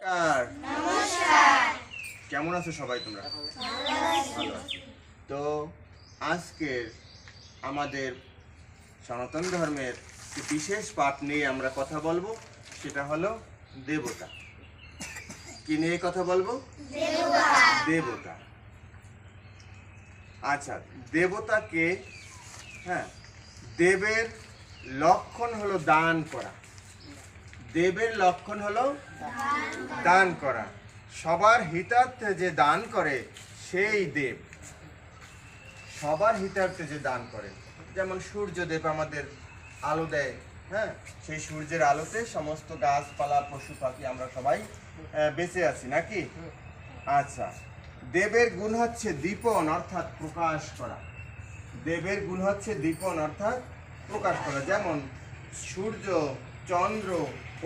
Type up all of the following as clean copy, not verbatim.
নমস্কার। নমস্কার। কেমন আছো সবাই তোমরা? ভালো আছি। তো আজকের আমাদের সনাতন ধর্মের যে বিশেষ পাঠ নিয়ে আমরা কথা বলবো, সেটা হলো দেবতা। কি নিয়ে কথা বলবো? দেবতা। আচ্ছা, দেবতাকে, হ্যাঁ, দেবের লক্ষণ হলো দান করা। দেবের লক্ষণ হলো দান করা। সবার হিতার্থে যে দান করে সেই দেব। সবার হিতার্থে যে দান করে, যেমন সূর্যদেব আমাদের আলো দেয়, হ্যাঁ, সেই সূর্যের আলোতে সমস্ত গাছপালা পশু পাখি আমরা সবাই বেঁচে আছি নাকি? আচ্ছা, দেবের গুণ হচ্ছে দীপন, অর্থাৎ প্রকাশ করা। দেবের গুণ হচ্ছে দীপন, অর্থাৎ প্রকাশ করা। যেমন সূর্য, চন্দ্র,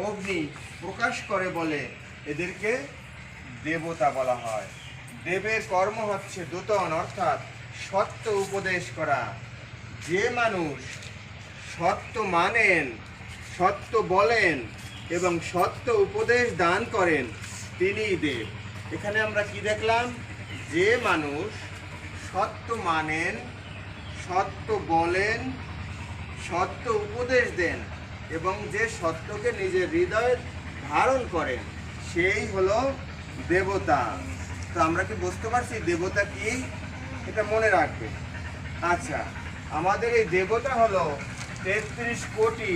অগ্নি প্রকাশ করে বলে এদেরকে দেবতা বলা হয়। দেবের কর্ম হচ্ছে দূতন, অর্থাৎ সত্য উপদেশ করা। যে মানুষ সত্য মানেন, সত্য বলেন এবং সত্য উপদেশ দান করেন, তিনিই দেব। এখানে আমরা কি দেখলাম? যে মানুষ সত্য মানেন, সত্য বলেন, সত্য উপদেশ দেন এবং যে সত্যকে নিজের হৃদয়ে ধারণ করেন, সেই হলো দেবতা। তো আমরা কি বুঝতে পারছি দেবতা কি? এটা মনে রাখবে। আচ্ছা, আমাদের এই দেবতা হলো ৩৩ কোটি,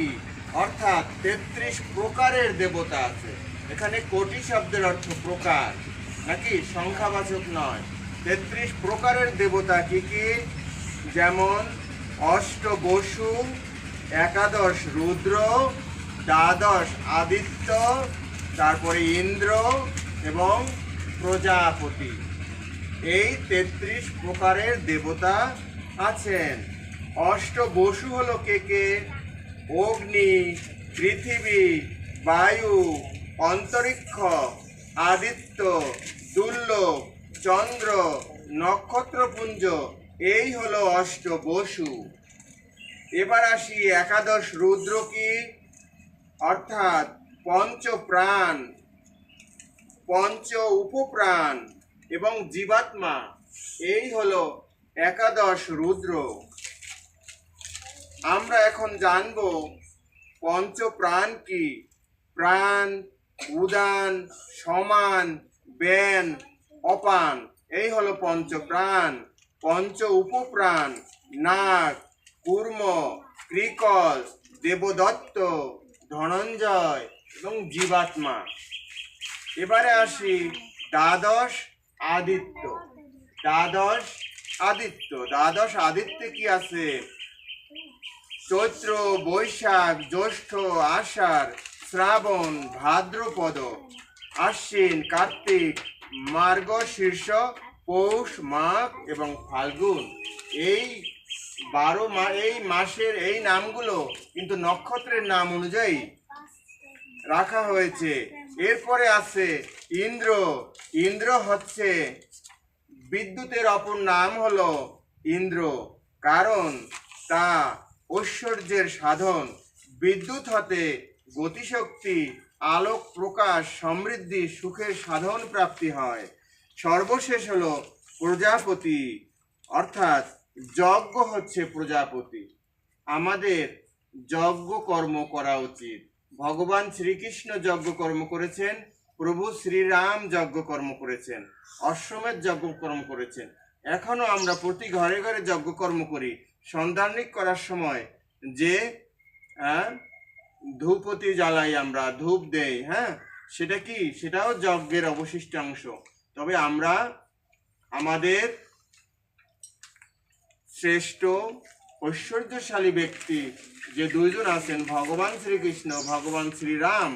অর্থাৎ ৩৩ প্রকারের দেবতা আছে। এখানে কোটি শব্দের অর্থ প্রকার, নাকি সংখ্যাবাচক নয়। ৩৩ প্রকারের দেবতা কি কি? যেমন অষ্ট বসু, একাদশ রুদ্র, দ্বাদশ আদিত্য, তারপরে ইন্দ্র এবং প্রজাপতি। এই ৩৩ প্রকারের দেবতা আছেন। অষ্ট বসু হলো কে কে? অগ্নি, পৃথিবী, বায়ু, অন্তরিক্ষ, আদিত্য, তুল্য, চন্দ্র, নক্ষত্রপুঞ্জ, এই হলো অষ্ট বসু। এবার আসি একাদশ রুদ্র কি? অর্থাৎ পঞ্চ প্রাণ, পঞ্চ উপপ্রাণ এবং জীবাত্মা, এই হলো একাদশ রুদ্র। আমরা এখন জানব পঞ্চ প্রাণ কি। প্রাণ, উদান, সমান, ব্যান, অপান, এই হলো পঞ্চ প্রাণ। পঞ্চ উপপ্রাণ নাগ, কূর্ম, কৃকল, দেবদত্ত, ধনঞ্জয় এবং জীবাত্মা। এবারে আসি দ্বাদশ আদিত্য। দ্বাদশ আদিত্য, দ্বাদশ আদিত্যে কি আছে? চৈত্র, বৈশাখ, জ্যৈষ্ঠ, আষাঢ়, শ্রাবণ, ভাদ্রপদ, আশ্বিন, কার্তিক, মার্গশীর্ষ, পৌষ, মাঘ এবং ফাল্গুন। এই 12 এই মাসের এই নামগুলো কিন্তু নক্ষত্রের নাম অনুযায়ী রাখা হয়েছে। এরপরে আছে ইন্দ্র। ইন্দ্র হচ্ছে বিদ্যুতের অপর নাম হলো ইন্দ্র, কারণ তা ঐশ্বর্যের সাধন। বিদ্যুৎ হতে গতিশক্তি, আলোক প্রকাশ, সমৃদ্ধি, সুখের সাধন প্রাপ্তি হয়। সর্বশেষ হলো প্রজাপতি, অর্থাৎ যজ্ঞ হচ্ছে প্রজাপতি। আমাদের যজ্ঞ কর্ম করা উচিত। ভগবান শ্রীকৃষ্ণ যজ্ঞ কর্ম করেছেন, প্রভু শ্রীরাম যজ্ঞ কর্ম করেছেন, অশ্বমেধ যজ্ঞ কর্ম করেছেন। এখনো আমরা প্রতি ঘরে ঘরে যজ্ঞ কর্ম করি। সন্ধ্যার্নিক করার সময় যে ধূপতি জ্বালাই, আমরা ধূপ দেই, হ্যাঁ, সেটা কি? সেটাও যজ্ঞের অবশিষ্ট অংশ। তবে আমরা আমাদের শ্রেষ্ঠ ঐশ্বর্যশালী ব্যক্তি যে দুইজন আছেন, ভগবান শ্রীকৃষ্ণ, ভগবান শ্রীরাম,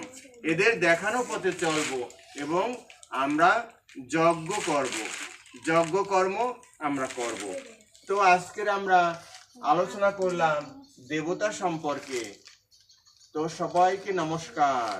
এদের দেখানো পথে চলব এবং আমরা যজ্ঞ করব, যজ্ঞ কর্ম আমরা করব। তো আজকের আমরা আলোচনা করলাম দেবতা সম্পর্কে। তো সবাইকে নমস্কার।